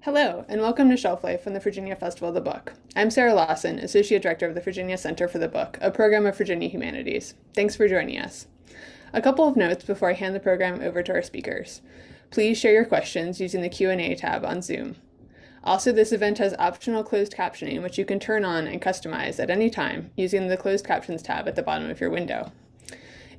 Hello, and welcome to Shelf Life from the Virginia Festival of the Book. I'm Sarah Lawson, Associate Director of the Virginia Center for the Book, a program of Virginia Humanities. Thanks for joining us. A couple of notes before I hand the program over to our speakers. Please share your questions using the Q&A tab on Zoom. Also, this event has optional closed captioning, which you can turn on and customize at any time using the Closed Captions tab at the bottom of your window.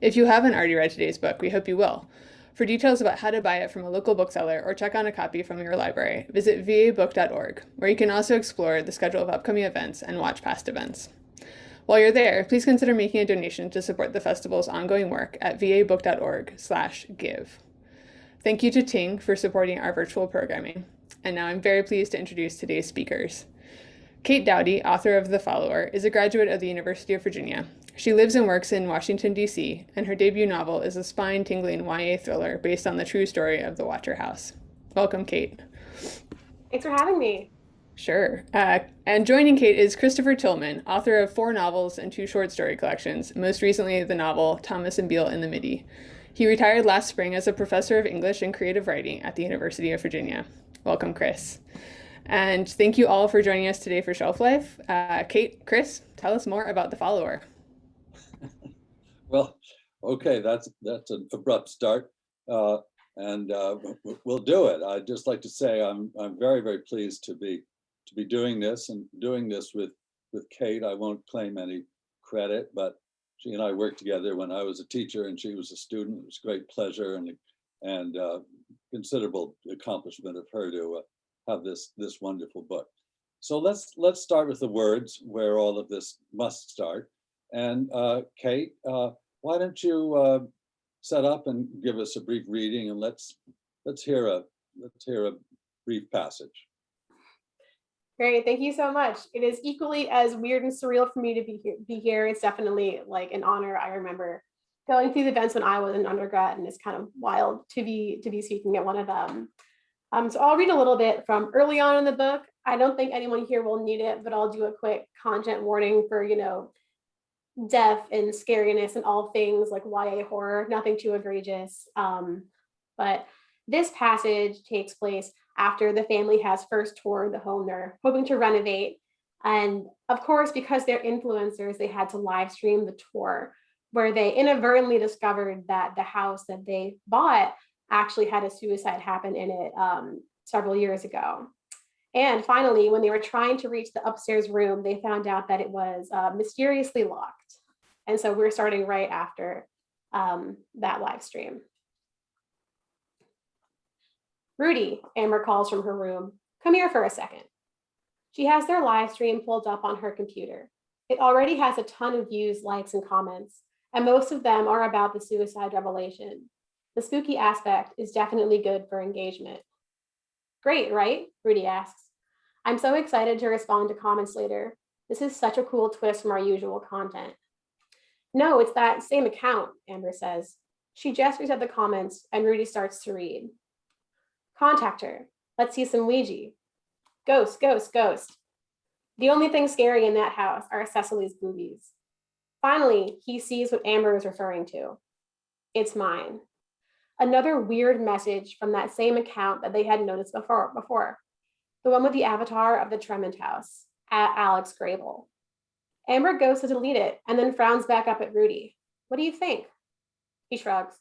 If you haven't already read today's book, we hope you will. For details about how to buy it from a local bookseller or check on a copy from your library, visit vabook.org, where you can also explore the schedule of upcoming events and watch past events. While you're there, please consider making a donation to support the festival's ongoing work at vabook.org/give. Thank you to Ting for supporting our virtual programming. And now I'm very pleased to introduce today's speakers. Kate Doughty, author of The Follower, is a graduate of the University of Virginia. She lives and works in Washington, D.C., and her debut novel is a spine-tingling YA thriller based on the true story of the Watcher House. Welcome, Kate. Thanks for having me. Sure. And joining Kate is Christopher Tilghman, author of 4 novels and 2 short story collections, most recently the novel Thomas and Beale in the Midi. He retired last spring as a professor of English and creative writing at the University of Virginia. Welcome, Chris. And thank you all for joining us today for Shelf Life. Kate, Chris, tell us more about The Follower. Well, okay, that's an abrupt start, and we'll do it. I'd just like to say I'm very, very pleased to be doing this with Kate. I won't claim any credit, but she and I worked together when I was a teacher and she was a student. It was a great pleasure and considerable accomplishment of her to have this wonderful book. So let's start with the words where all of this must start. And Kate, why don't you set up and give us a brief reading, and let's hear a brief passage. Great, thank you so much. It is equally as weird and surreal for me to be here. It's definitely like an honor. I remember going through the events when I was an undergrad, and it's kind of wild to be speaking at one of them. So I'll read a little bit from early on in the book. I don't think anyone here will need it, but I'll do a quick content warning for death and scariness and all things like YA horror, nothing too egregious. But this passage takes place after the family has first toured the home they're hoping to renovate. And of course, because they're influencers, they had to live stream the tour, where they inadvertently discovered that the house that they bought actually had a suicide happen in it several years ago. And finally, when they were trying to reach the upstairs room, they found out that it was mysteriously locked. And so we're starting right after that live stream. Rudy, Amber calls from her room. Come here for a second. She has their live stream pulled up on her computer. It already has a ton of views, likes, and comments, and most of them are about the suicide revelation. The spooky aspect is definitely good for engagement. Great, right? Rudy asks. I'm so excited to respond to comments later. This is such a cool twist from our usual content. No, it's that same account, Amber says. She gestures at the comments and Rudy starts to read. Contact her. Let's see some Ouija. Ghost, ghost, ghost. The only thing scary in that house are Cecily's boobies. Finally, he sees what Amber is referring to. It's mine. Another weird message from that same account that they had noticed before. The one with the avatar of the Tremont house, at Alex Grable. Amber goes to delete it and then frowns back up at Rudy. What do you think? He shrugs.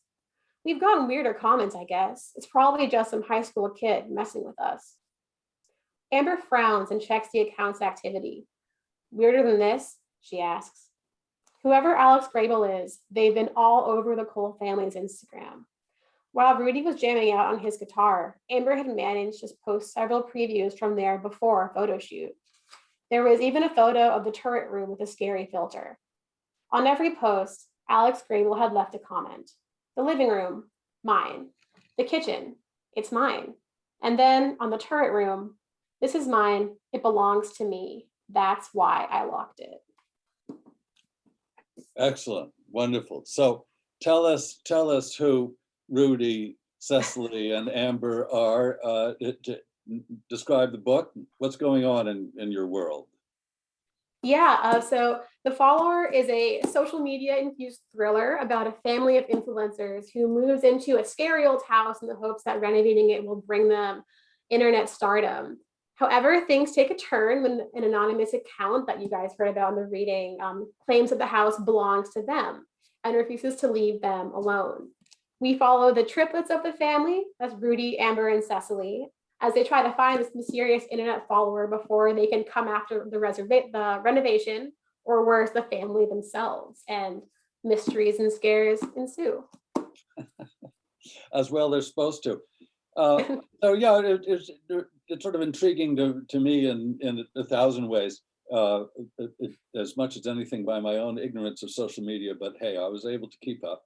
We've gotten weirder comments, I guess. It's probably just some high school kid messing with us. Amber frowns and checks the account's activity. Weirder than this? She asks. Whoever Alex Grable is, they've been all over the Cole family's Instagram. While Rudy was jamming out on his guitar, Amber had managed to post several previews from there before a photo shoot. There was even a photo of the turret room with a scary filter. On every post, Alex Grable had left a comment. The living room, mine. The kitchen, it's mine. And then on the turret room, this is mine, it belongs to me. That's why I locked it. Excellent, wonderful. So tell us who Rudy, Cecily, and Amber are. Describe the book. What's going on in your world? Yeah, so The Follower is a social media infused thriller about a family of influencers who moves into a scary old house in the hopes that renovating it will bring them internet stardom. However, things take a turn when an anonymous account that you guys heard about in the reading claims that the house belongs to them and refuses to leave them alone. We follow the triplets of the family, that's Rudy, Amber, and Cecily, as they try to find this mysterious internet follower before they can come after the renovation, or worse, the family themselves, and mysteries and scares ensue. As well, they're supposed to. So yeah, it's sort of intriguing to me in 1,000 ways, as much as anything by my own ignorance of social media. But hey, I was able to keep up.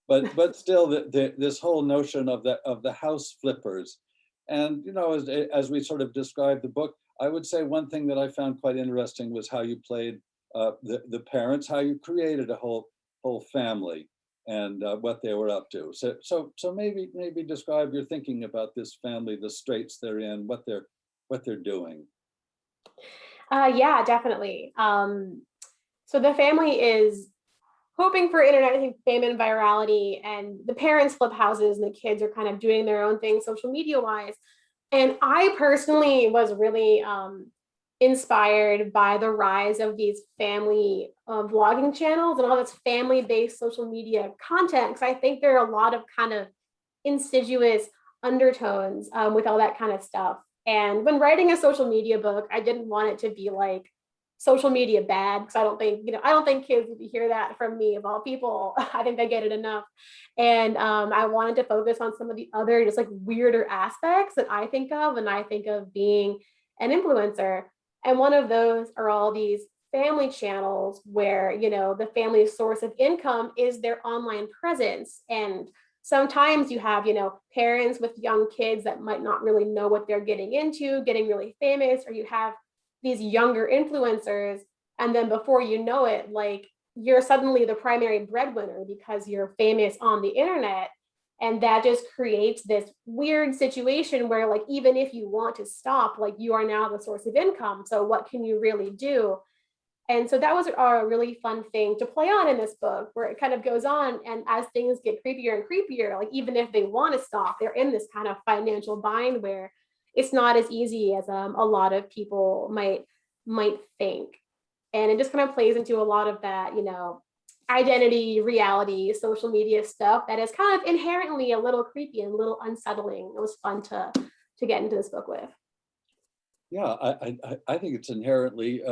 But still, this whole notion of the house flippers, and as we sort of described the book, I would say one thing that I found quite interesting was how you played the parents, how you created a whole family, and what they were up to. So maybe describe your thinking about this family, the straits they're in, what they're doing. Yeah, definitely. So the family is hoping for internet fame and virality, and the parents flip houses and the kids are kind of doing their own thing social media wise. And I personally was really inspired by the rise of these family vlogging channels and all this family-based social media content, because I think there are a lot of kind of insidious undertones with all that kind of stuff. And when writing a social media book, I didn't want it to be like social media bad, because I don't think kids need to hear that from me of all people. I think they get it enough. And I wanted to focus on some of the other just like weirder aspects that I think of when I think of being an influencer. And one of those are all these family channels where, the family's source of income is their online presence. And sometimes you have, parents with young kids that might not really know what they're getting into, getting really famous, or you have these younger influencers. And then before you know it, like you're suddenly the primary breadwinner because you're famous on the internet. And that just creates this weird situation where, like, even if you want to stop, like, you are now the source of income. So what can you really do? And so that was a really fun thing to play on in this book, where it kind of goes on. And as things get creepier and creepier, like even if they want to stop, they're in this kind of financial bind where it's not as easy as a lot of people might think. And it just kind of plays into a lot of that, identity, reality, social media stuff that is kind of inherently a little creepy and a little unsettling. It was fun to get into this book with. Yeah, I think it's inherently,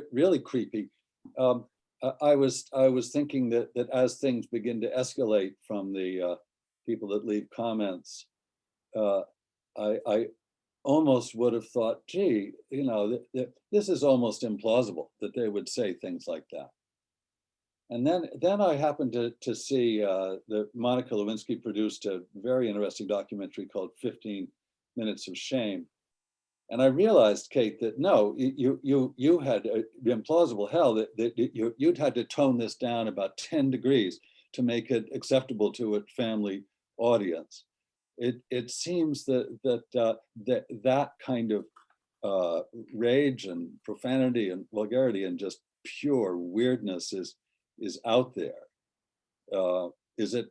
really creepy. I was thinking that as things begin to escalate from the people that leave comments, I almost would have thought, gee, this is almost implausible that they would say things like that. And then I happened to see that Monica Lewinsky produced a very interesting documentary called 15 Minutes of Shame. And I realized, Kate, that no, you had implausible hell, that you'd had to tone this down about 10 degrees to make it acceptable to a family audience. It seems that kind of rage and profanity and vulgarity and just pure weirdness is out there. Is it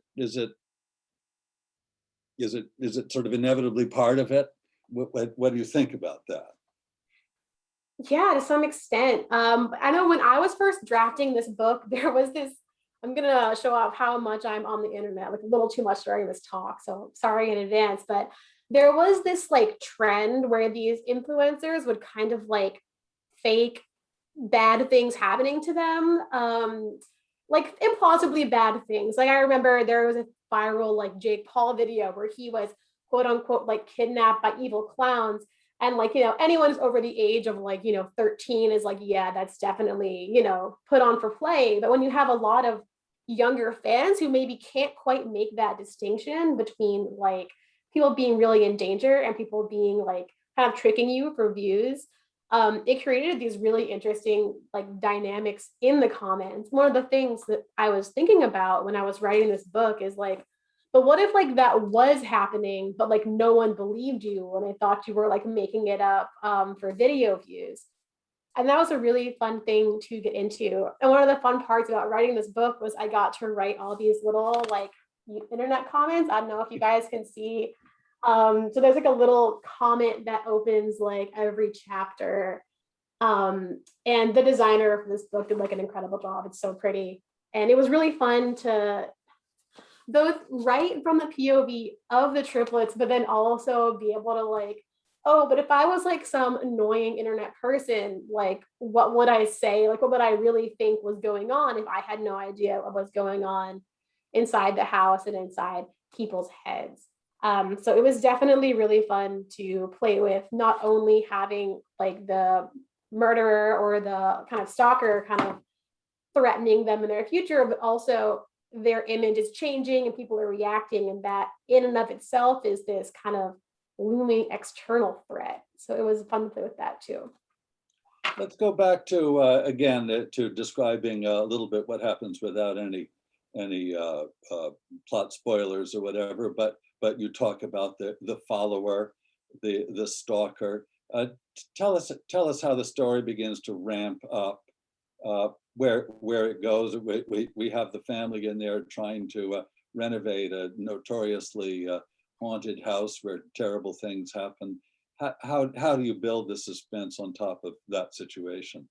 sort of inevitably part of it? What do you think about that? Yeah, to some extent. I know when I was first drafting this book, there was this, I'm gonna show off how much I'm on the internet, like a little too much during this talk, so sorry in advance, but there was this like trend where these influencers would kind of like fake bad things happening to them, like implausibly bad things. Like I remember there was a viral like Jake Paul video where he was quote unquote like kidnapped by evil clowns. And like, anyone who's over the age of like, 13 is like, yeah, that's definitely, put on for play. But when you have a lot of younger fans who maybe can't quite make that distinction between like people being really in danger and people being like kind of tricking you for views, it created these really interesting like dynamics in the comments. One of the things that I was thinking about when I was writing this book is like, but what if like that was happening, but like no one believed you and they thought you were like making it up for video views? And that was a really fun thing to get into. And one of the fun parts about writing this book was I got to write all these little like internet comments. I don't know if you guys can see So there's like a little comment that opens like every chapter. And the designer of this book did like an incredible job. It's so pretty. And it was really fun to both write from the POV of the triplets, but then also be able to like, oh, but if I was like some annoying internet person, like what would I say? Like what would I really think was going on if I had no idea what was going on inside the house and inside people's heads? So it was definitely really fun to play with, not only having like the murderer or the kind of stalker kind of threatening them in their future, but also their image is changing and people are reacting, and that in and of itself is this kind of looming external threat. So it was fun to play with that too. Let's go back to again to describing a little bit what happens without any plot spoilers or whatever. But you talk about the follower, the stalker. Tell us how the story begins to ramp up, where it goes. We have the family in there trying to renovate a notoriously haunted house where terrible things happen. How do you build the suspense on top of that situation?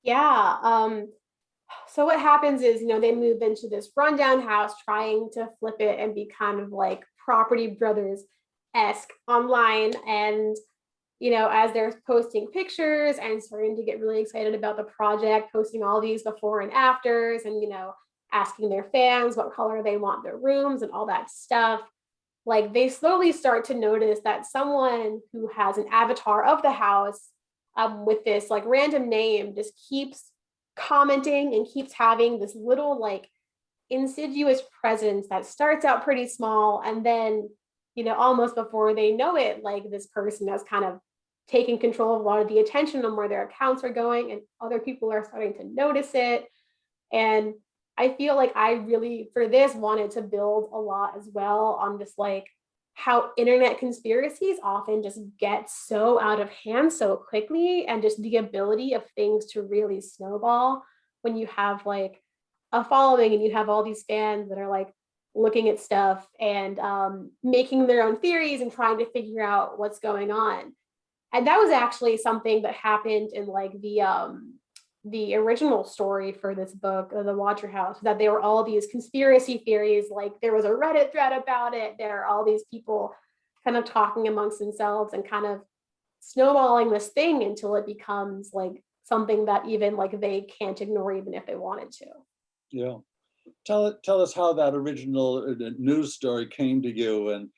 Yeah. So what happens is, they move into this rundown house trying to flip it and be kind of like Property Brothers-esque online. And, as they're posting pictures and starting to get really excited about the project, posting all these before and afters and, asking their fans what color they want their rooms and all that stuff. Like they slowly start to notice that someone who has an avatar of the house with this like random name just keeps commenting and keeps having this little like insidious presence that starts out pretty small, and then almost before they know it, like this person has kind of taken control of a lot of the attention on where their accounts are going, and other people are starting to notice it. And I feel like I really for this wanted to build a lot as well on this like how internet conspiracies often just get so out of hand so quickly, and just the ability of things to really snowball when you have like a following and you have all these fans that are like looking at stuff and making their own theories and trying to figure out what's going on. And that was actually something that happened in like the original story for this book, The Watcher House, that there were all these conspiracy theories, like there was a Reddit thread about it. There are all these people kind of talking amongst themselves and kind of snowballing this thing until it becomes like something that even like they can't ignore even if they wanted to. Yeah. Tell us how that original news story came to you, and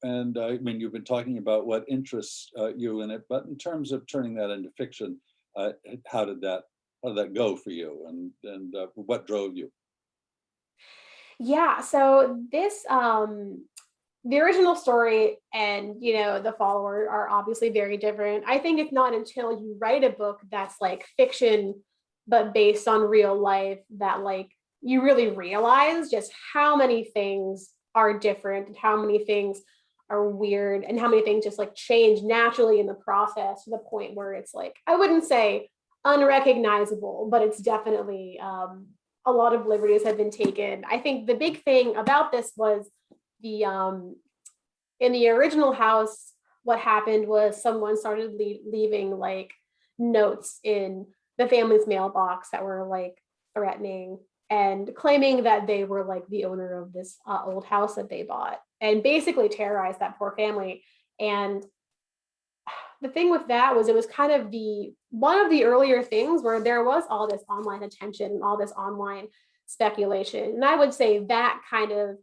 I mean, you've been talking about what interests you in it, but in terms of turning that into fiction, how did that go for you, and what drove you? Yeah, so this the original story and the follower are obviously very different. I think it's not until you write a book that's like fiction but based on real life that like you really realize just how many things are different and how many things are weird and how many things just like change naturally in the process to the point where it's like, I wouldn't say unrecognizable, but it's definitely a lot of liberties have been taken. I think the big thing about this was the in the original house, what happened was someone started leaving like notes in the family's mailbox that were like threatening and claiming that they were like the owner of this old house that they bought, and basically terrorized that poor family. And the thing with that was it was kind of the one of the earlier things where there was all this online attention and all this online speculation. And I would say that kind of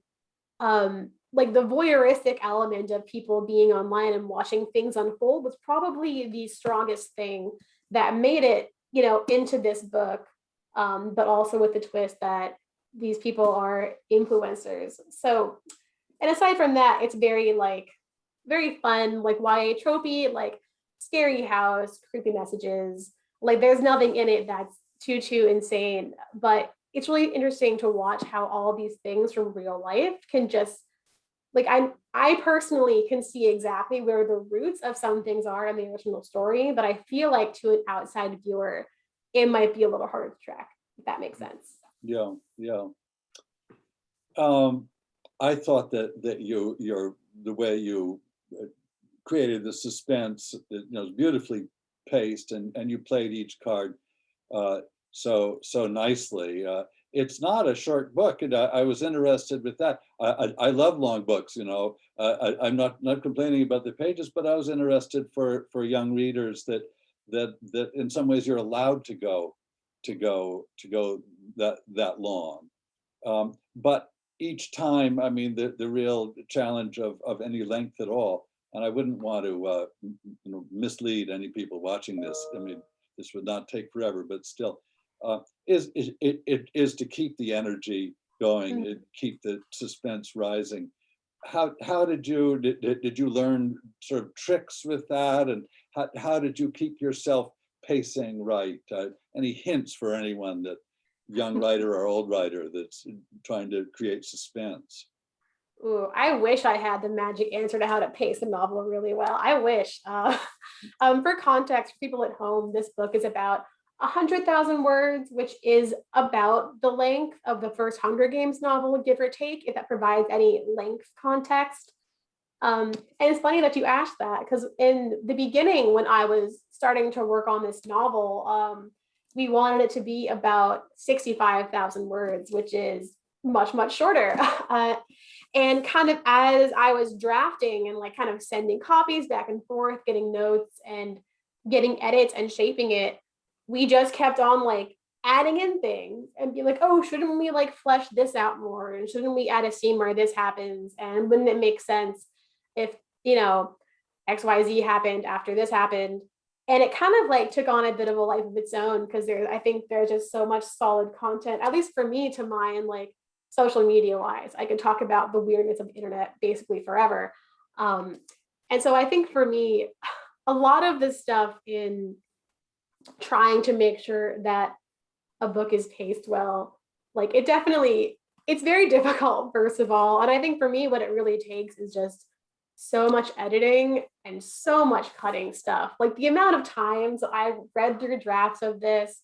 like the voyeuristic element of people being online and watching things unfold was probably the strongest thing that made it, into this book. But also with the twist that these people are influencers. So, and aside from that, it's very fun, like YA tropey, like scary house, creepy messages. Like there's nothing in it that's too insane, but it's really interesting to watch how all these things from real life can just like I personally can see exactly where the roots of some things are in the original story, but I feel like to an outside viewer, it might be a little harder to track, if that makes sense. Yeah, yeah. Um, I thought that the way you created the suspense, beautifully paced, and you played each card so nicely. It's not a short book, and I was interested with that. I love long books, I'm not complaining about the pages, but I was interested for young readers that in some ways you're allowed to go that long. But each time, I mean, the real challenge of any length at all, and I wouldn't want to mislead any people watching this. I mean, this would not take forever, but still, it is to keep the energy going, keep the suspense rising. How did you learn sort of tricks with that, and how did you keep yourself pacing right? Any hints for anyone, that young writer or old writer, that's trying to create suspense? Ooh, I wish I had the magic answer to how to pace a novel really well. I wish. For context, for people at home, this book is about 100,000 words, which is about the length of the first Hunger Games novel, give or take, if that provides any length context. And it's funny that you asked that, because in the beginning, when I was starting to work on this novel, we wanted it to be about 65,000 words, which is much, much shorter. And kind of as I was drafting and like kind of sending copies back and forth, getting notes and getting edits and shaping it, we just kept on like adding in things and be like, oh, shouldn't we like flesh this out more? And shouldn't we add a scene where this happens? And wouldn't it make sense if, XYZ happened after this happened? And it kind of like took on a bit of a life of its own, because I think there's just so much solid content, at least for me, to mine, like social media wise. I could talk about the weirdness of the internet basically forever. And so I think for me, a lot of this stuff in trying to make sure that a book is paced well, like it's very difficult, first of all. And I think for me, what it really takes is just so much editing and so much cutting stuff. Like the amount of times I've read through drafts of this,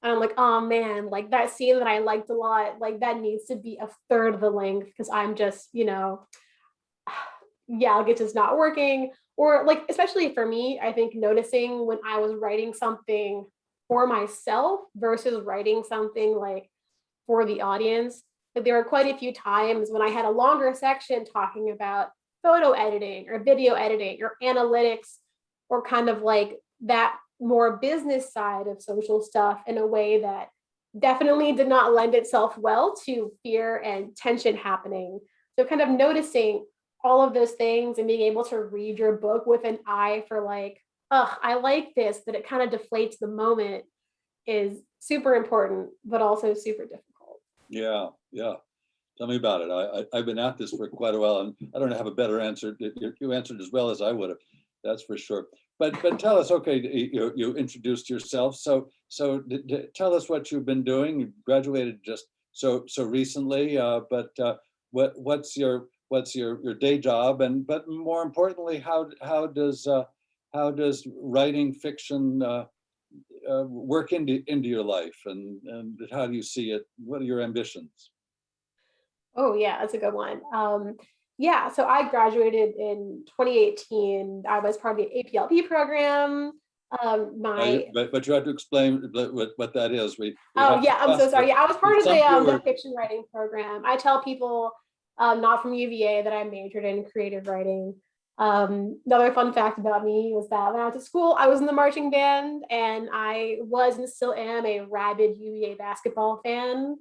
and I'm like, oh man, like that scene that I liked a lot, like that needs to be a third of the length, because I'm just, yeah, it's just not working. Or like, especially for me, I think noticing when I was writing something for myself versus writing something like for the audience, like there were quite a few times when I had a longer section talking about photo editing or video editing or analytics, or kind of like that more business side of social stuff, in a way that definitely did not lend itself well to fear and tension happening. So kind of noticing all of those things and being able to read your book with an eye for like, oh, I like this, but it kind of deflates the moment, is super important, but also super difficult. Yeah. Tell me about it. I've been at this for quite a while, and I don't have a better answer. You answered as well as I would have, that's for sure. But tell us, okay, you introduced yourself. So tell us what you've been doing. You graduated just so recently, but what's your day job, and but more importantly, how does writing fiction work into your life, and how do you see it? What are your ambitions? Oh yeah, that's a good one. Yeah, so I graduated in 2018. I was part of the APLP program. But you have to explain what that is. Oh yeah, I'm so sorry. Yeah, I was part of the viewers. fiction writing program. I tell people not from UVA that I majored in creative writing. Another fun fact about me was that when I was at school, I was in the marching band, and I was and still am a rabid UVA basketball fan.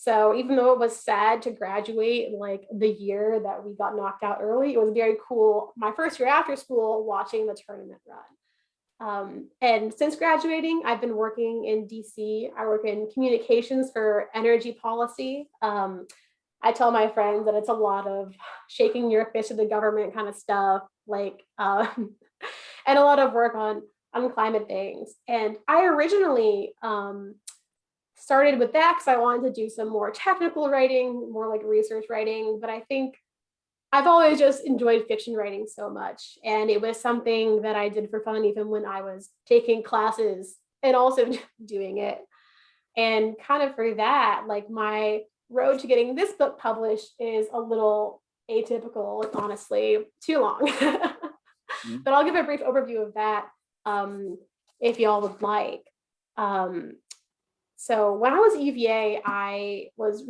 So even though it was sad to graduate like the year that we got knocked out early, it was very cool my first year after school watching the tournament run. And since graduating, I've been working in DC. I work in communications for energy policy. I tell my friends that it's a lot of shaking your fist at the government kind of stuff, like, and a lot of work on climate things. And I originally started with that because I wanted to do some more technical writing, more like research writing. But I think I've always just enjoyed fiction writing so much. And it was something that I did for fun, even when I was taking classes and also doing it. And kind of for that, like my road to getting this book published is a little atypical, like, honestly, too long. But I'll give a brief overview of that if y'all would like. So when I was at UVA, I was,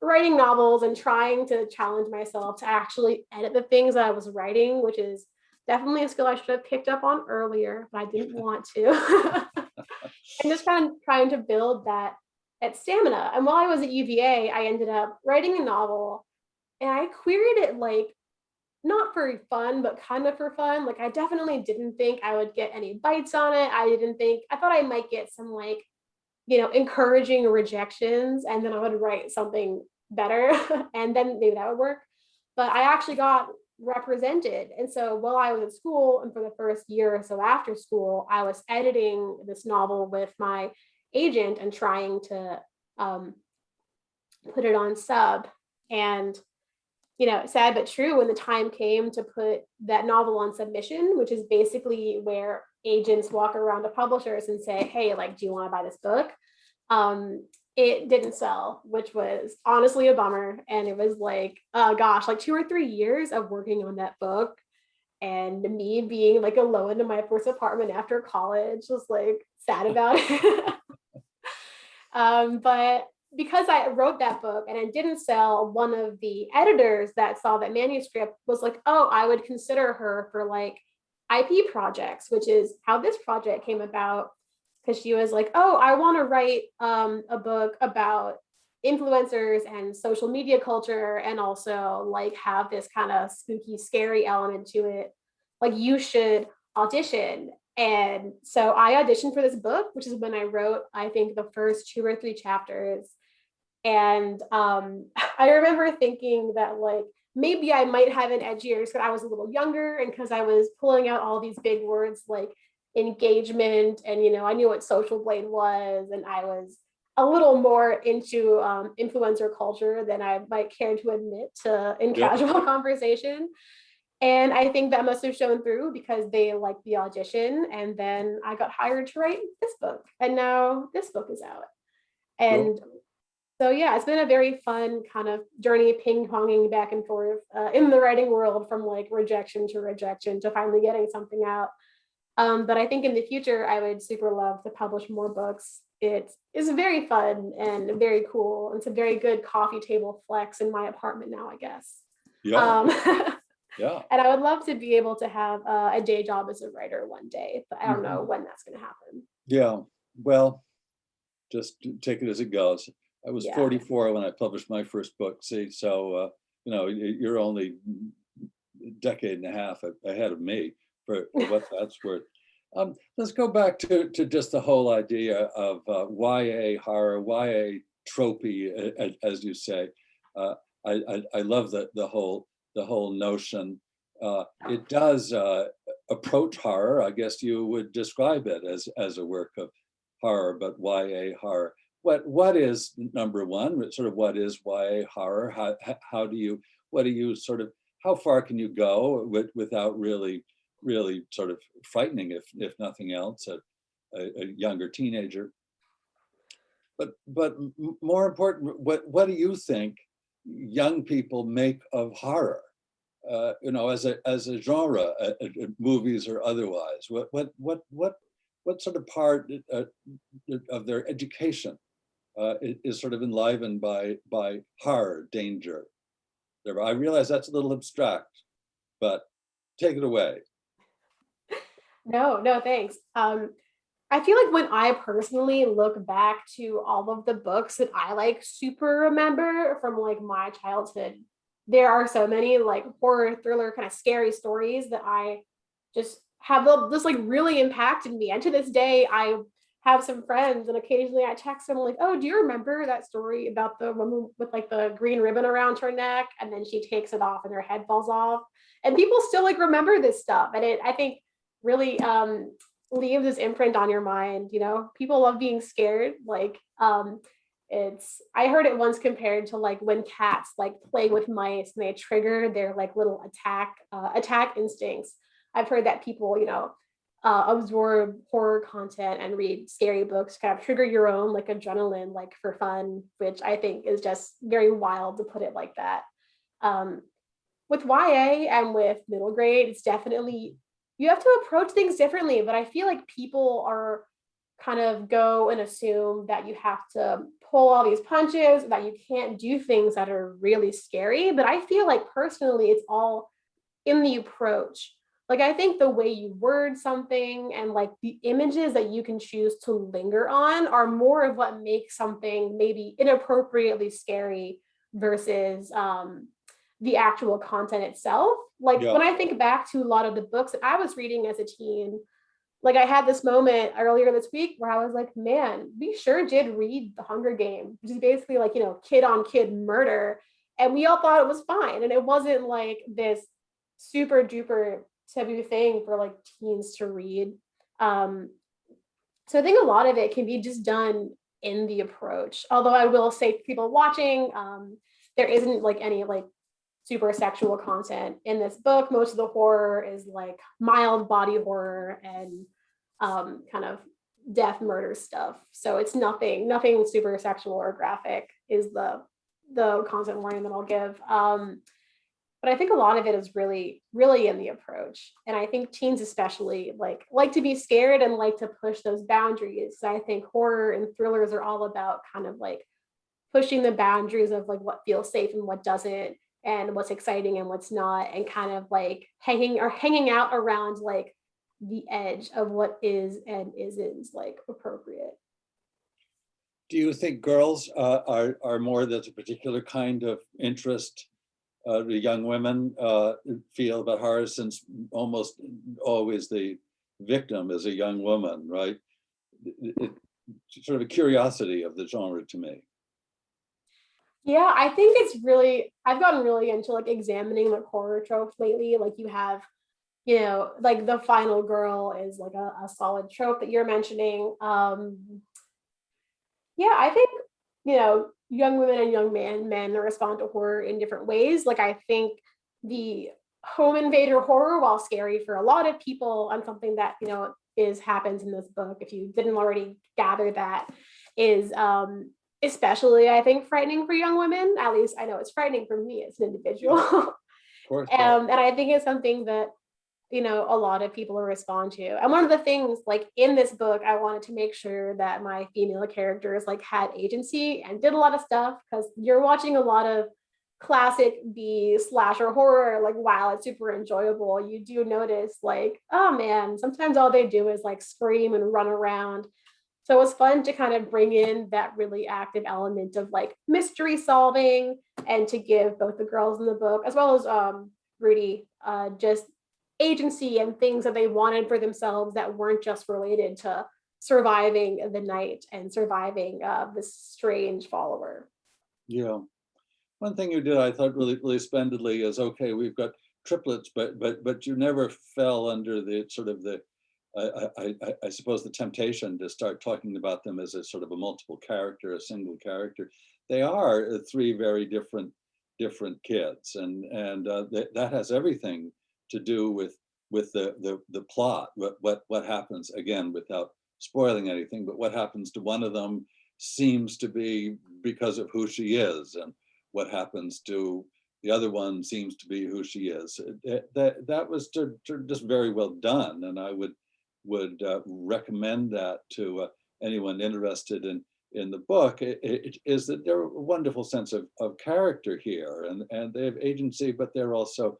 writing novels and trying to challenge myself to actually edit the things that I was writing, which is definitely a skill I should have picked up on earlier, but I didn't want to. And just kind of trying to build that stamina. And while I was at UVA, I ended up writing a novel, and I queried it, like, not for fun, but kind of for fun. Like, I definitely didn't think I would get any bites on it. I thought I might get some, like, encouraging rejections, and then I would write something better and then maybe that would work. But I actually got represented. And so while I was at school, and for the first year or so after school, I was editing this novel with my agent and trying to put it on sub. And sad but true, when the time came to put that novel on submission, which is basically where agents walk around to publishers and say, hey, like, do you want to buy this book? It didn't sell, which was honestly a bummer. And it was like, gosh, like 2 or 3 years of working on that book, and me being like alone in my first apartment after college was like sad about it. But because I wrote that book and it didn't sell, one of the editors that saw that manuscript was like, oh, I would consider her for like IP projects, which is how this project came about. Because she was like, oh, I want to write a book about influencers and social media culture, and also like have this kind of spooky, scary element to it. Like, you should audition. And so I auditioned for this book, which is when I wrote, I think, the first 2 or 3 chapters. And I remember thinking that, like, maybe I might have an edgier because I was a little younger, and because I was pulling out all these big words like engagement, and I knew what social blade was, and I was a little more into influencer culture than I might care to admit in casual conversation. And I think that must have shown through, because they liked the audition, and then I got hired to write this book, and now this book is out. And so yeah, it's been a very fun kind of journey, ping-ponging back and forth in the writing world, from like rejection to finally getting something out. But I think in the future, I would super love to publish more books. It is very fun and very cool. It's a very good coffee table flex in my apartment now, I guess. Yeah. And I would love to be able to have a day job as a writer one day, but I don't know when that's going to happen. Yeah, well, just take it as it goes. I was 44 when I published my first book. See, so, you're only a decade and a half ahead of me for what that's worth. Let's go back to just the whole idea of YA horror, YA tropey, as you say. I love the whole notion. It does approach horror. I guess you would describe it as a work of horror, but YA horror. What is, number one, sort of what is YA horror? How do you sort of, how far can you go without really sort of frightening, if nothing else, a younger teenager? But more important, what do you think young people make of horror? As a genre, movies or otherwise. What sort of part of their education is sort of enlivened by horror, danger? I realize that's a little abstract, but take it away. No, thanks. I feel like when I personally look back to all of the books that I like super remember from like my childhood, there are so many like horror, thriller, kind of scary stories that I just have just like really impacted me. And to this day, I have some friends, and occasionally I text them like, oh, do you remember that story about the woman with like the green ribbon around her neck, and then she takes it off and her head falls off? And people still like remember this stuff. And I think really leaves this imprint on your mind. People love being scared. Like I heard it once compared to like when cats like play with mice and they trigger their like little attack instincts. I've heard that people absorb horror content and read scary books, kind of trigger your own like adrenaline, like for fun, which I think is just very wild to put it like that. Um, with YA and with middle grade, it's definitely, you have to approach things differently, but I feel like people are kind of go and assume that you have to pull all these punches, that you can't do things that are really scary. But I feel like personally, it's all in the approach. Like, I think the way you word something and like the images that you can choose to linger on are more of what makes something maybe inappropriately scary versus the actual content itself. Like, Yeah. when I think back to a lot of the books that I was reading as a teen, like I had this moment earlier this week where I was like, man, we sure did read The Hunger Games, which is basically like, kid on kid murder. And we all thought it was fine. And it wasn't like this super duper taboo thing for like teens to read. So I think a lot of it can be just done in the approach. Although I will say to people watching, there isn't like any like super sexual content in this book. Most of the horror is like mild body horror and kind of death murder stuff. So it's nothing super sexual or graphic is the content warning that I'll give. But I think a lot of it is really, really in the approach. And I think teens especially like to be scared and like to push those boundaries. So I think horror and thrillers are all about kind of like pushing the boundaries of like what feels safe and what doesn't, and what's exciting and what's not, and kind of like hanging out around like the edge of what is and isn't like appropriate. Do you think girls are more that's a particular kind of interest the young women feel about horror, since almost always the victim is a young woman, right? It's sort of a curiosity of the genre to me. Yeah, I think it's really, I've gotten really into like examining like horror tropes lately. Like you have, like the final girl is like a solid trope that you're mentioning. Yeah, I think, young women and young men respond to horror in different ways. Like I think the home invader horror, while scary for a lot of people, and something that, happens in this book, if you didn't already gather that, is especially, I think, frightening for young women. At least I know it's frightening for me as an individual. Of course. And I think it's something that, a lot of people respond to. And one of the things like in this book, I wanted to make sure that my female characters like had agency and did a lot of stuff, because you're watching a lot of classic B slasher horror. Like while it's super enjoyable, you do notice like, oh man, sometimes all they do is like scream and run around. So it was fun to kind of bring in that really active element of like mystery solving, and to give both the girls in the book as well as Rudy just agency and things that they wanted for themselves that weren't just related to surviving the night and surviving this strange follower. Yeah. One thing you did, I thought really, really splendidly is, okay, we've got triplets, but you never fell under the sort of the, I suppose, the temptation to start talking about them as a sort of a multiple character, a single character. They are three very different kids, and that has everything to do with the plot. What happens, again, without spoiling anything, but what happens to one of them seems to be because of who she is, and what happens to the other one seems to be who she is. That was just very well done, and I would recommend that to anyone interested in the book. It is that they're a wonderful sense of character here, and they have agency, but they're also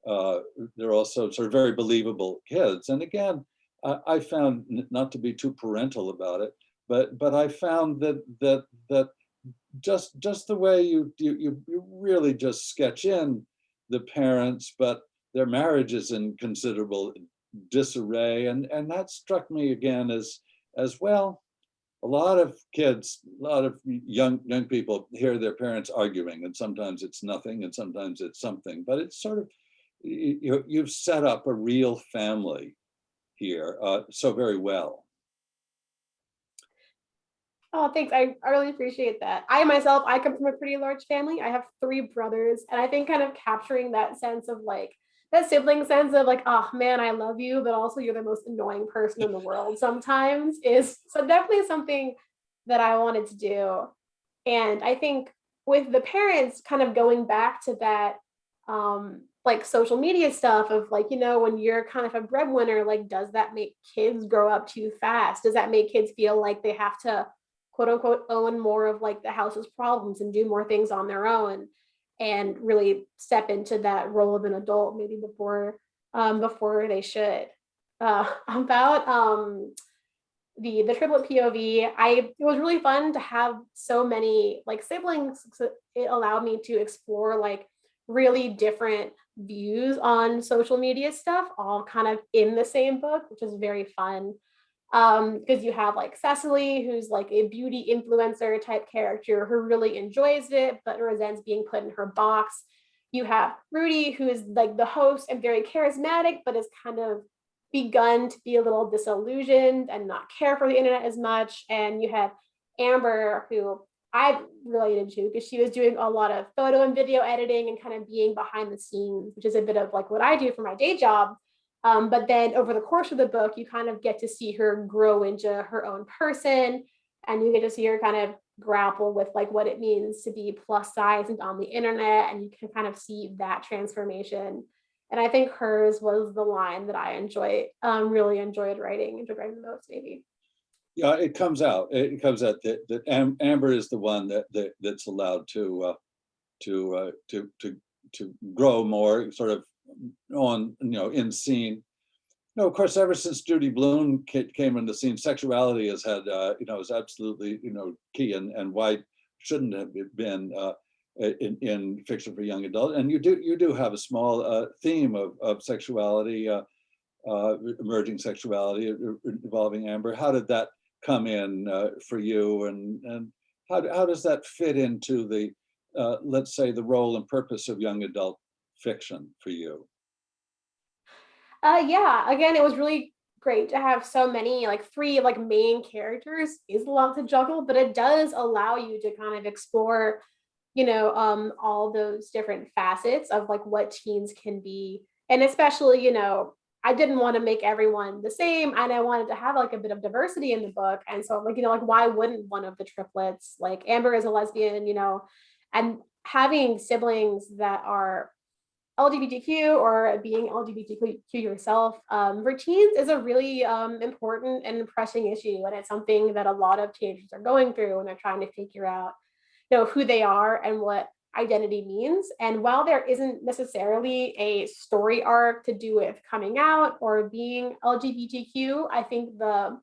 sort of very believable kids. And again, I found, not to be too parental about it, but I found that just the way you really just sketch in the parents, but their marriage is in considerable disarray, and that struck me again as well. A lot of kids, a lot of young people hear their parents arguing, and sometimes it's nothing and sometimes it's something, but it's sort of, you've set up a real family here so very well. Oh, thanks. I really appreciate that. I come from a pretty large family. I have 3 brothers, and I think kind of capturing that sense of like that sibling sense of like, oh man, I love you, but also you're the most annoying person in the world sometimes is so definitely something that I wanted to do. And I think with the parents kind of going back to that like social media stuff of like, when you're kind of a breadwinner, like does that make kids grow up too fast? Does that make kids feel like they have to quote unquote own more of like the house's problems and do more things on their own and really step into that role of an adult maybe before they should? About the triplet POV, it was really fun to have so many like siblings. So it allowed me to explore like really different views on social media stuff, all kind of in the same book, which is very fun. Because you have like Cecily, who's like a beauty influencer type character who really enjoys it, but resents being put in her box. You have Rudy, who is like the host and very charismatic, but is kind of begun to be a little disillusioned and not care for the internet as much. And you have Amber, who I related to because she was doing a lot of photo and video editing and kind of being behind the scenes, which is a bit of like what I do for my day job. But then over the course of the book, you kind of get to see her grow into her own person, and you get to see her kind of grapple with like what it means to be plus size and on the internet, and you can kind of see that transformation. And I think hers was the line that I really enjoyed writing the most, maybe. Yeah, it comes out. It comes out that Amber is the one that's allowed to grow more, sort of on in scene. No, of course, ever since Judy Blume came into the scene, sexuality has had is absolutely key, and why shouldn't have been in fiction for young adults. And you do have a small theme of sexuality, emerging sexuality involving Amber. How did that come in for you, and how does that fit into the let's say the role and purpose of young adult fiction for you? Yeah, again, it was really great to have so many, like three like main characters is a lot to juggle, but it does allow you to kind of explore, all those different facets of like what teens can be. And especially, I didn't want to make everyone the same, and I wanted to have like a bit of diversity in the book. And so like, like why wouldn't one of the triplets, like Amber is a lesbian, and having siblings that are LGBTQ or being LGBTQ yourself for teens is a really important and pressing issue. And it's something that a lot of teenagers are going through when they're trying to figure out, who they are and what identity means. And while there isn't necessarily a story arc to do with coming out or being LGBTQ, I think the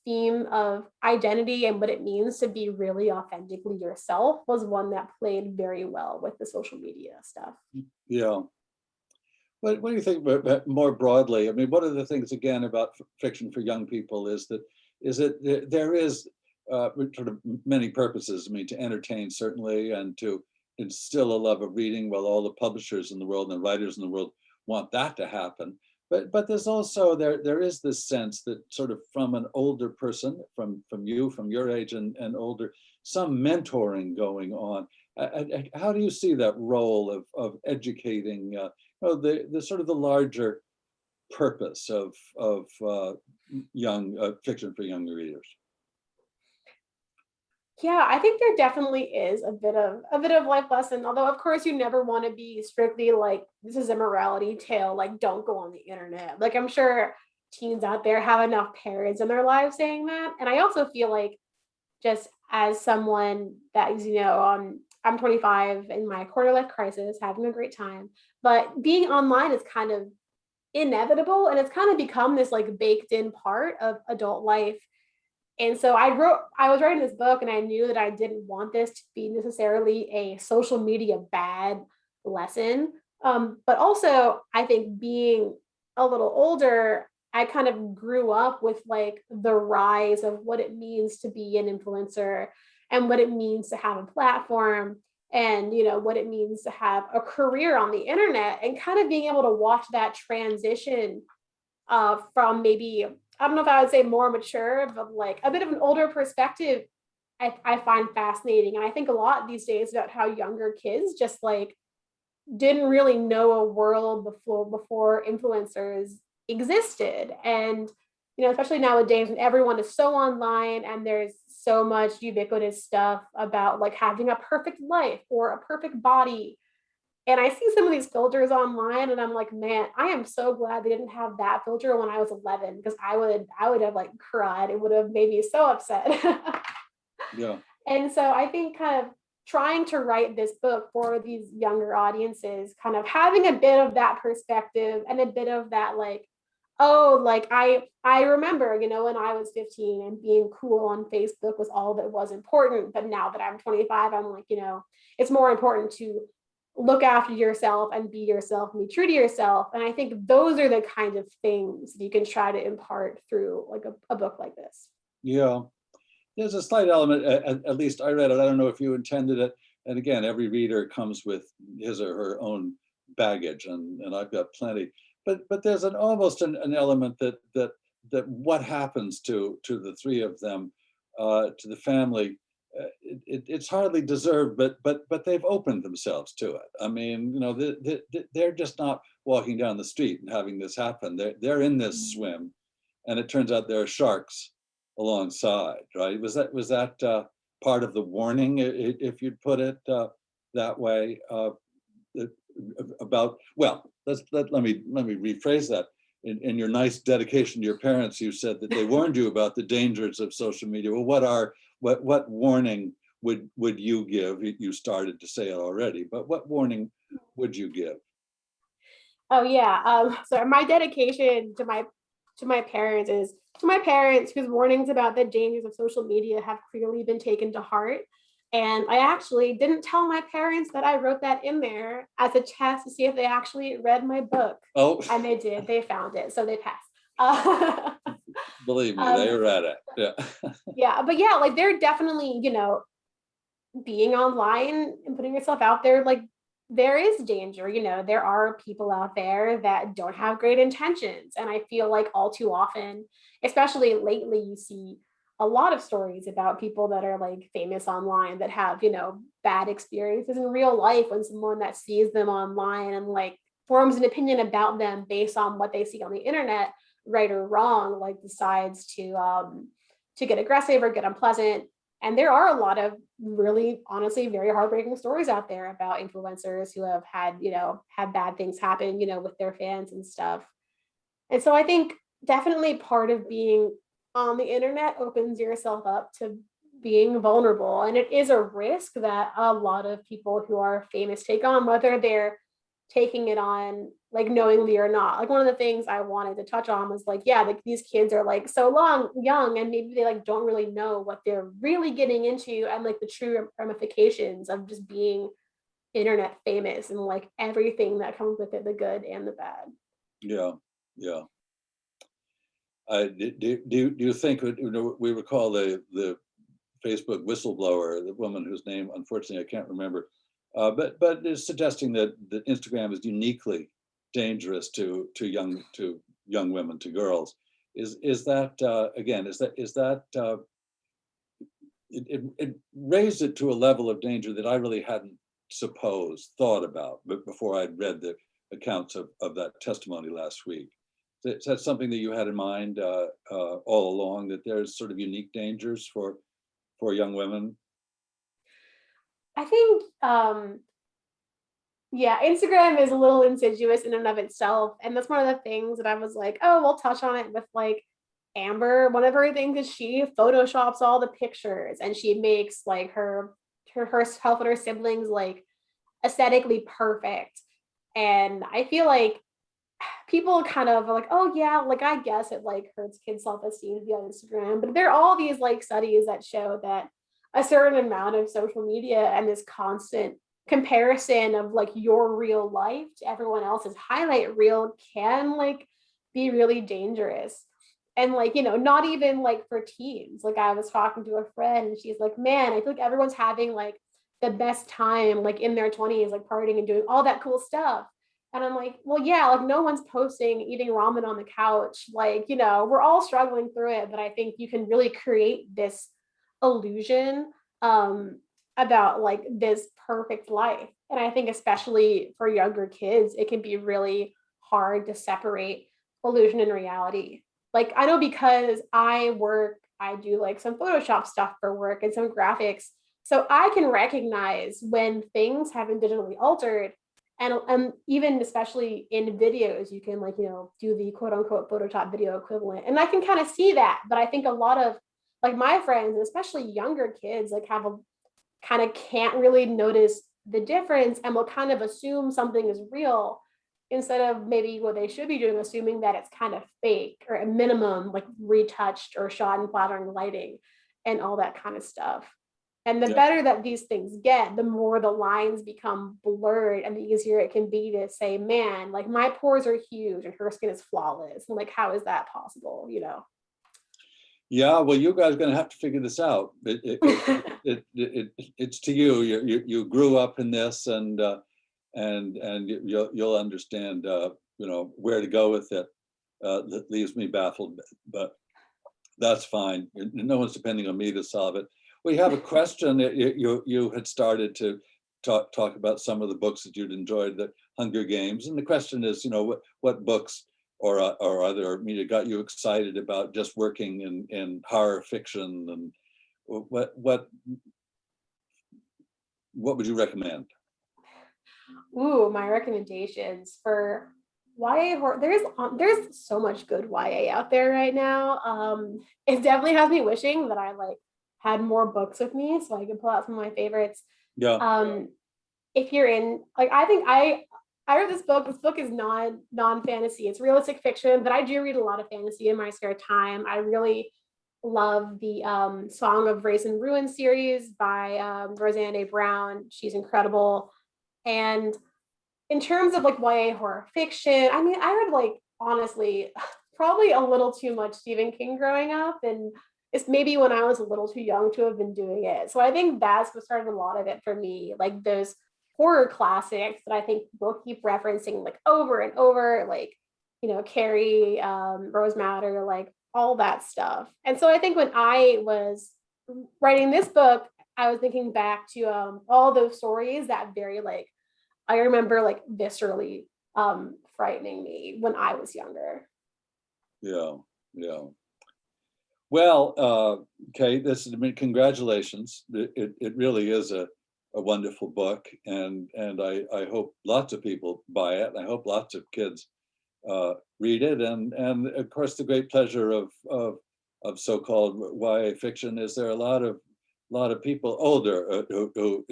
theme of identity and what it means to be really authentically yourself was one that played very well with the social media stuff. Yeah. What do you think more broadly? I mean, one of the things again about fiction for young people is that there is sort of many purposes. I mean, to entertain certainly, and to instill a love of reading. Well, all the publishers in the world and writers in the world want that to happen. But there's also there is this sense that sort of from an older person, from your age and older, some mentoring going on. How do you see that role of educating? The sort of the larger purpose of young fiction for young readers. Yeah, I think there definitely is a bit of life lesson. Although, of course, you never want to be strictly like this is a morality tale. Like, don't go on the internet. Like, I'm sure teens out there have enough parents in their lives saying that. And I also feel like just as someone that is, I'm 25 in my quarter life crisis, having a great time. But being online is kind of inevitable, and it's kind of become this like baked in part of adult life. And so I was writing this book and I knew that I didn't want this to be necessarily a social media bad lesson. But also, I think being a little older, I kind of grew up with like the rise of what it means to be an influencer and what it means to have a platform and what it means to have a career on the internet, and kind of being able to watch that transition from maybe, I don't know if I would say more mature, but like a bit of an older perspective, I find fascinating. And I think a lot these days about how younger kids just like didn't really know a world before influencers existed. And especially nowadays when everyone is so online and there's so much ubiquitous stuff about like having a perfect life or a perfect body. And I see some of these filters online and I'm like, man, I am so glad they didn't have that filter when I was 11, because I would have like cried. It would have made me so upset. Yeah. And so I think kind of trying to write this book for these younger audiences, kind of having a bit of that perspective and a bit of that like, oh, like I remember, when I was 15 and being cool on Facebook was all that was important. But now that I'm 25, I'm like, it's more important to look after yourself and be yourself and be true to yourself. And I think those are the kind of things you can try to impart through like a book like this. Yeah. There's a slight element, at least I read it. I don't know if you intended it. And again, every reader comes with his or her own baggage, and I've got plenty. But there's almost an element that what happens to the three of them, to the family, it's hardly deserved, but they've opened themselves to it. I mean, they're just not walking down the street and having this happen. They're in this swim, and it turns out there are sharks alongside, right? Was that part of the warning, if you'd put it that way, about, well, let me rephrase that. In your nice dedication to your parents, you said that they warned you about the dangers of social media. Well, what warning would you give? You started to say it already, but what warning would you give? Oh yeah. So my dedication to my parents is to my parents whose warnings about the dangers of social media have clearly been taken to heart. And I actually didn't tell my parents that I wrote that in there as a test to see if they actually read my book. Oh, and they did. They found it, so they passed. believe me, they read it. Yeah. Yeah, but yeah, like they're definitely, being online and putting yourself out there, like there is danger. There are people out there that don't have great intentions. And I feel like all too often, especially lately, you see a lot of stories about people that are like famous online that have, bad experiences in real life, when someone that sees them online and like forms an opinion about them based on what they see on the internet, right or wrong, like decides to get aggressive or get unpleasant. And there are a lot of really, honestly, very heartbreaking stories out there about influencers who have had bad things happen, with their fans and stuff. And so I think definitely part of being on the internet opens yourself up to being vulnerable. And it is a risk that a lot of people who are famous take on, whether they're taking it on like knowingly or not. Like one of the things I wanted to touch on was like, yeah, like these kids are like so young, and maybe they like don't really know what they're really getting into and like the true ramifications of just being internet famous and like everything that comes with it, the good and the bad. Yeah. Yeah. Do you think, we recall the Facebook whistleblower, the woman whose name unfortunately I can't remember, but is suggesting that Instagram is uniquely dangerous to young women, to girls. Is that again? Is that it raised it to a level of danger that I really hadn't thought about, but before I'd read the accounts of that testimony last week. Is that something that you had in mind all along, that there's sort of unique dangers for young women? I think yeah, Instagram is a little insidious in and of itself. And that's one of the things that I was like, oh, we'll touch on it with like Amber. One of her things is she photoshops all the pictures and she makes like herself and her siblings like aesthetically perfect. And I feel like people kind of are like, oh yeah, like I guess it like hurts kids' self-esteem to be on Instagram. But there are all these like studies that show that a certain amount of social media and this constant comparison of like your real life to everyone else's highlight reel can like be really dangerous. And like, not even like for teens. Like I was talking to a friend and she's like, man, I feel like everyone's having like the best time like in their 20s, like partying and doing all that cool stuff. And I'm like, well, yeah, like no one's posting eating ramen on the couch. Like, we're all struggling through it, but I think you can really create this illusion about like this perfect life. And I think especially for younger kids, it can be really hard to separate illusion and reality. Like I know because I do like some Photoshop stuff for work and some graphics. So I can recognize when things have been digitally altered. And even especially in videos, you can like, do the quote unquote Photoshop video equivalent. And I can kind of see that. But I think a lot of like my friends, and especially younger kids, like have a kind of can't really notice the difference and will kind of assume something is real instead of maybe what they should be doing, assuming that it's kind of fake or at minimum like retouched or shot in flattering lighting and all that kind of stuff. And the better that these things get, the more the lines become blurred and the easier it can be to say, man, like my pores are huge and her skin is flawless. And like, how is that possible? Yeah, well, you guys are going to have to figure this out. It's to you. You grew up in this, and you'll understand. Where to go with it. That leaves me baffled, but that's fine. No one's depending on me to solve it. We have a question. You had started to talk about some of the books that you'd enjoyed, the Hunger Games, and the question is, what books or other media got you excited about just working in horror fiction, and what would you recommend? Ooh, my recommendations for YA horror. There's so much good YA out there right now. It definitely has me wishing that I like had more books with me so I could pull out some of my favorites. Yeah. If you're in like, I think I read this book. This book is non-fantasy. It's realistic fiction, but I do read a lot of fantasy in my spare time. I really love the Song of Race and Ruin series by Roseanne A. Brown. She's incredible. And in terms of like YA horror fiction, I mean, I read like honestly probably a little too much Stephen King growing up, and it's maybe when I was a little too young to have been doing it. So I think that's what started a lot of it for me, like those horror classics that I think we'll keep referencing like over and over, like Carrie, Rose Madder, like all that stuff. And so I think when I was writing this book, I was thinking back to all those stories that very like I remember like viscerally frightening me when I was younger. Yeah. Well, Kate, congratulations. It really is a wonderful book, and I hope lots of people buy it. I hope lots of kids read it, and of course the great pleasure of so-called YA fiction is there are a lot of people older who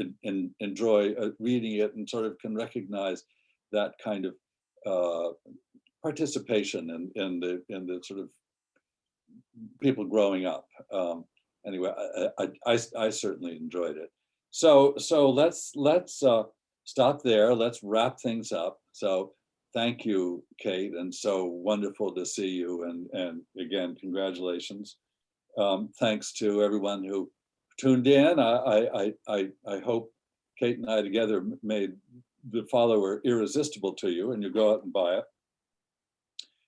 enjoy reading it and sort of can recognize that kind of participation in the sort of people growing up. Anyway, I certainly enjoyed it. So let's stop there. Let's wrap things up. So thank you, Kate, and so wonderful to see you. And again, congratulations. Thanks to everyone who tuned in. I hope Kate and I together made the follower irresistible to you, and you go out and buy it.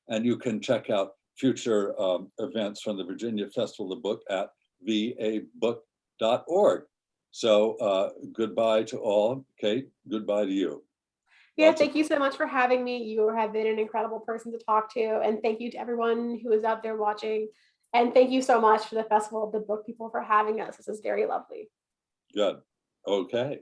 And you can check out future events from the Virginia Festival of the Book at vabook.org. So goodbye to all. Kate, goodbye to you. Yeah, thank you so much for having me. You have been an incredible person to talk to. And thank you to everyone who is out there watching. And thank you so much for the Festival of the Book people for having us. This is very lovely. Good. Okay.